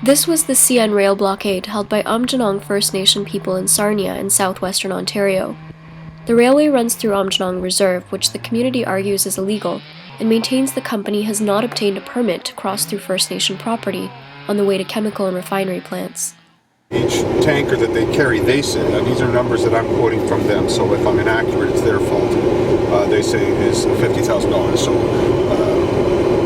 This was the CN Rail blockade held by Aamjiwnaang First Nation people in Sarnia in southwestern Ontario. The railway runs through Aamjiwnaang Reserve, which the community argues is illegal, and maintains the company has not obtained a permit to cross through First Nation property on the way to chemical and refinery plants. Each tanker that they carry, they say, and these are numbers that I'm quoting from them, so if I'm inaccurate, it's their fault, they say is $50,000. So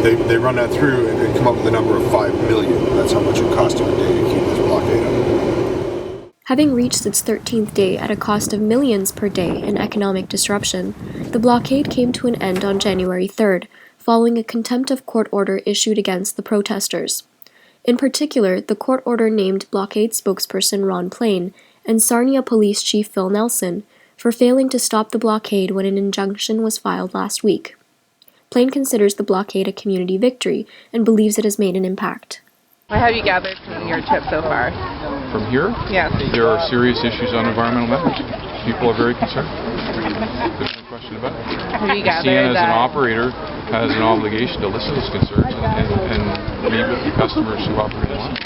they run that through and come up with a number of $5 million. That's how much it costs them a day to keep this blockade up. Having reached its 13th day at a cost of millions per day in economic disruption, the blockade came to an end on January 3rd, following a contempt of court order issued against the protesters. In particular, the court order named blockade spokesperson Ron Plain and Sarnia Police Chief Phil Nelson for failing to stop the blockade when an injunction was filed last week. Plain considers the blockade a community victory and believes it has made an impact. What have you gathered from your trip so far? From here? Yes. There are serious issues on environmental matters. People are very concerned. There's no question about it. Have you gathered CN as that an operator has an obligation to listen to those concerns and meet with the customers who operate the line.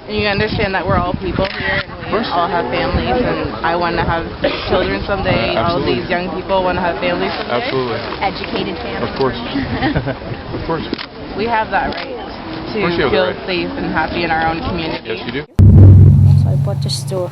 And you understand that we're all people here and we all have families, and I want to have children someday. All these young people want to have families someday. Absolutely. Educated families. Of course. Of course. We have that right to feel safe and happy in our own community. Yes, you do. So I bought this to,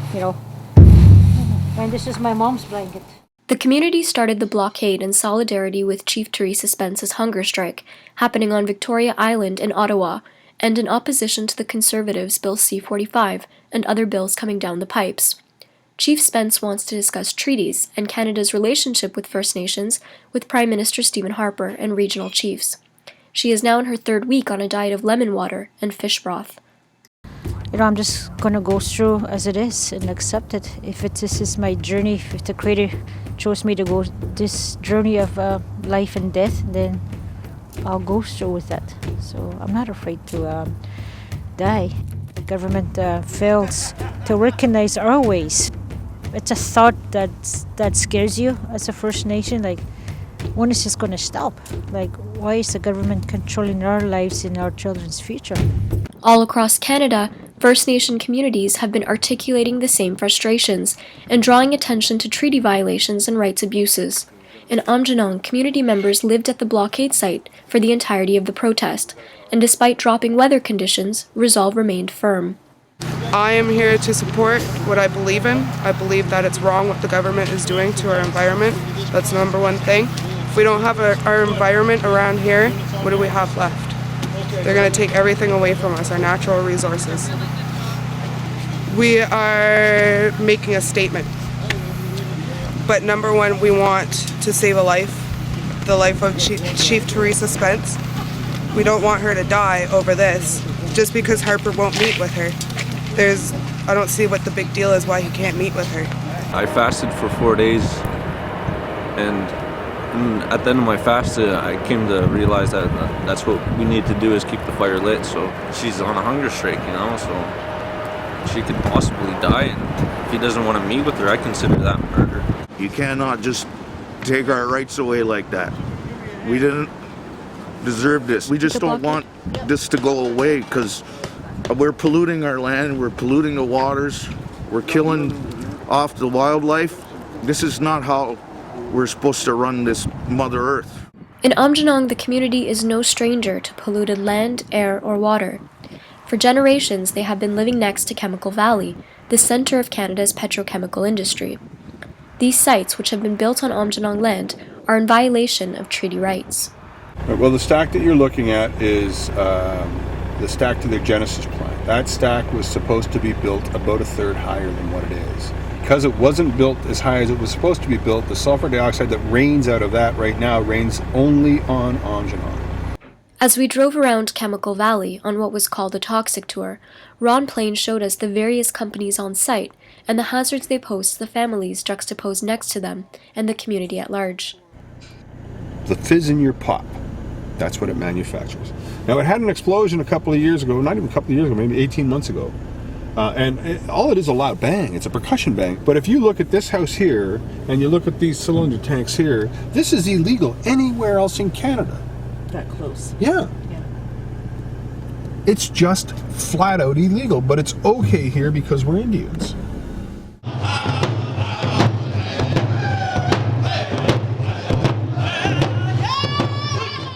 and this is my mom's blanket. The community started the blockade in solidarity with Chief Theresa Spence's hunger strike, happening on Victoria Island in Ottawa, and in opposition to the Conservatives' Bill C-45 and other bills coming down the pipes. Chief Spence wants to discuss treaties and Canada's relationship with First Nations with Prime Minister Stephen Harper and regional chiefs. She is now in her third week on a diet of lemon water and fish broth. I'm just going to go through as it is and accept it. If this is my journey, if the Creator chose me to go this journey of life and death, then I'll go through with that. So I'm not afraid to die. The government fails to recognize our ways. It's a thought that scares you as a First Nation. Like, when is this going to stop? Like, why is the government controlling our lives and our children's future? All across Canada, First Nation communities have been articulating the same frustrations and drawing attention to treaty violations and rights abuses. In Aamjiwnaang, community members lived at the blockade site for the entirety of the protest, and despite dropping weather conditions, resolve remained firm. I am here to support what I believe in. I believe that it's wrong what the government is doing to our environment. That's the number one thing. If we don't have our environment around here, what do we have left? They're going to take everything away from us, our natural resources. We are making a statement. But number one, we want to save a life, the life of Chief Theresa Spence. We don't want her to die over this, just because Harper won't meet with her. I don't see what the big deal is why he can't meet with her. I fasted for 4 days, and at the end of my fast, I came to realize that that's what we need to do, is keep the fire lit. So she's on a hunger strike, so she could possibly die, and if he doesn't want to meet with her, I consider that murder. You cannot just take our rights away like that. We didn't deserve this. We just don't want this to go away, because we're polluting our land, we're polluting the waters, we're killing off the wildlife. This is not how we're supposed to run this Mother Earth. In Aamjiwnaang, the community is no stranger to polluted land, air, or water. For generations, they have been living next to Chemical Valley, the center of Canada's petrochemical industry. These sites, which have been built on Aamjiwnaang land, are in violation of treaty rights. Well, the stack that you're looking at is the stack to their Genesis plant. That stack was supposed to be built about a third higher than what it is. Because it wasn't built as high as it was supposed to be built, the sulfur dioxide that rains out of that right now rains only on Aamjiwnaang. As we drove around Chemical Valley on what was called a toxic tour, Ron Plain showed us the various companies on site and the hazards they pose to the families juxtaposed next to them and the community at large. The fizz in your pop, that's what it manufactures. Now, it had an explosion a couple of years ago, not even a couple of years ago, maybe 18 months ago. All it is a loud bang. It's a percussion bang. But if you look at this house here, and you look at these cylinder tanks here, this is illegal anywhere else in Canada. That close. Yeah. It's just flat out illegal, but it's okay here because we're Indians.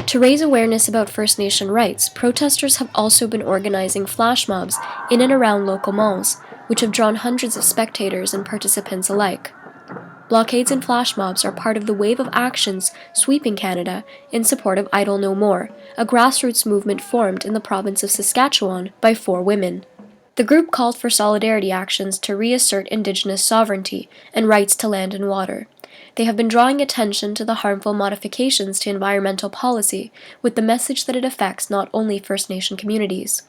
To raise awareness about First Nation rights, protesters have also been organizing flash mobs in and around local malls, which have drawn hundreds of spectators and participants alike. Blockades and flash mobs are part of the wave of actions sweeping Canada in support of Idle No More, a grassroots movement formed in the province of Saskatchewan by 4 women. The group called for solidarity actions to reassert Indigenous sovereignty and rights to land and water. They have been drawing attention to the harmful modifications to environmental policy with the message that it affects not only First Nation communities.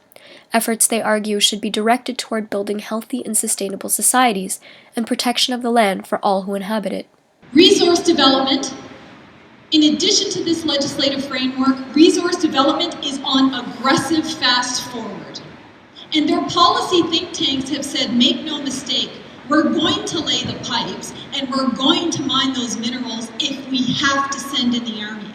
Efforts, they argue, should be directed toward building healthy and sustainable societies and protection of the land for all who inhabit it. Resource development. In addition to this legislative framework, resource development is on aggressive fast forward. And their policy think tanks have said, make no mistake, we're going to lay the pipes and we're going to mine those minerals if we have to send in the army.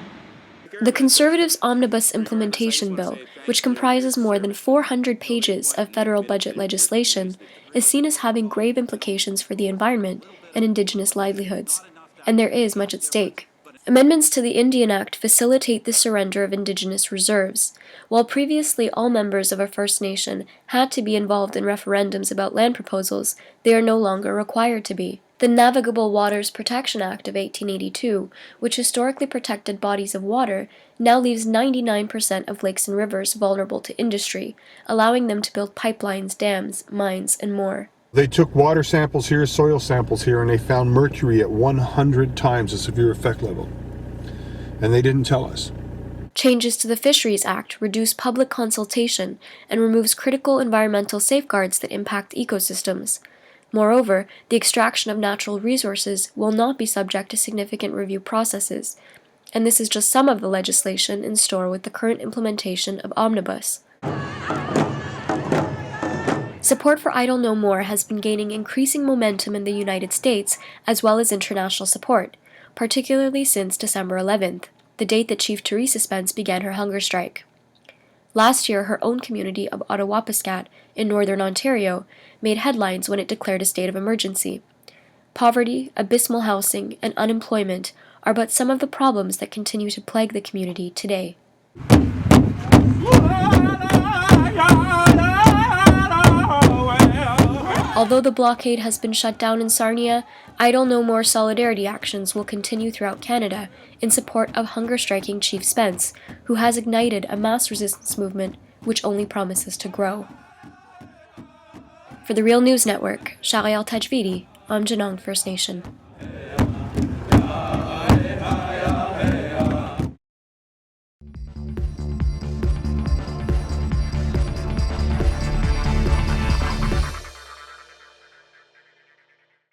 The Conservatives' Omnibus Implementation Bill, which comprises more than 400 pages of federal budget legislation, is seen as having grave implications for the environment and Indigenous livelihoods, and there is much at stake. Amendments to the Indian Act facilitate the surrender of Indigenous reserves. While previously all members of a First Nation had to be involved in referendums about land proposals, they are no longer required to be. The Navigable Waters Protection Act of 1882, which historically protected bodies of water, now leaves 99% of lakes and rivers vulnerable to industry, allowing them to build pipelines, dams, mines, and more. They took water samples here, soil samples here, and they found mercury at 100 times the severe effect level. And they didn't tell us. Changes to the Fisheries Act reduce public consultation and removes critical environmental safeguards that impact ecosystems. Moreover, the extraction of natural resources will not be subject to significant review processes, and this is just some of the legislation in store with the current implementation of Omnibus. Support for Idle No More has been gaining increasing momentum in the United States as well as international support, particularly since December 11th, the date that Chief Theresa Spence began her hunger strike. Last year, her own community of Ottawapiskat in northern Ontario made headlines when it declared a state of emergency. Poverty, abysmal housing, and unemployment are but some of the problems that continue to plague the community today. Although the blockade has been shut down in Sarnia, Idle No More solidarity actions will continue throughout Canada in support of hunger-striking Chief Spence, who has ignited a mass resistance movement which only promises to grow. For the Real News Network, Sharial Tajvidi, I'm Janong First Nation.